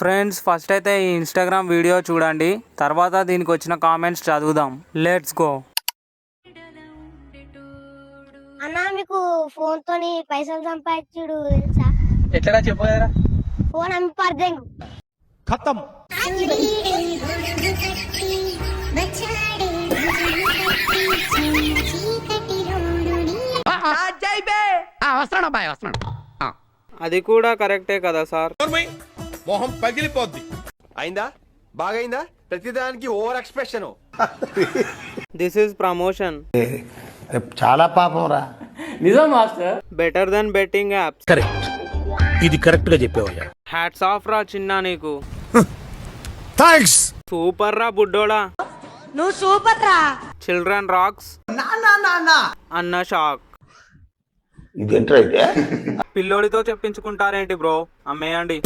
Friends first అయితే ఈ Instagram video చూడండి, తర్వాత దీనికి వచ్చిన కామెంట్స్ చదువుదాం. Let's go. అన్నా మీకు ఫోన్ తోని పైసలు సంపాదించుడు తెలుసా? ఎట్లా చెప్పగలరా? ఫోన్ అమ్మి పర్దేను ఖతం. వస్తున్నాడు అబ్బాయి వస్తున్నాడు. అది కూడా కరెక్టే కదా సార్. మొహం పగిలిపోద్ది. అయిందా? బాగైందా? ప్రతిదానికి over expression. This is promotion. చాలా పాపం రా. నిజం master. Better than betting apps. Correct, ఇది కరెక్ట్ గా చెప్పావయ్యా. హ్యాట్స్ ఆఫ్ రా చిన్నా నీకు. థాంక్స్. సూపర్ రా బుడ్డోడా. నువ్వు సూపర్ రా. చిల్డ్రన్ రాక్స్ అన్న షాక్. ఇదేంట్రా ఇదే? పిల్లోడితో చెప్పించుకుంటారేంటి బ్రో, అమ్మేయండి.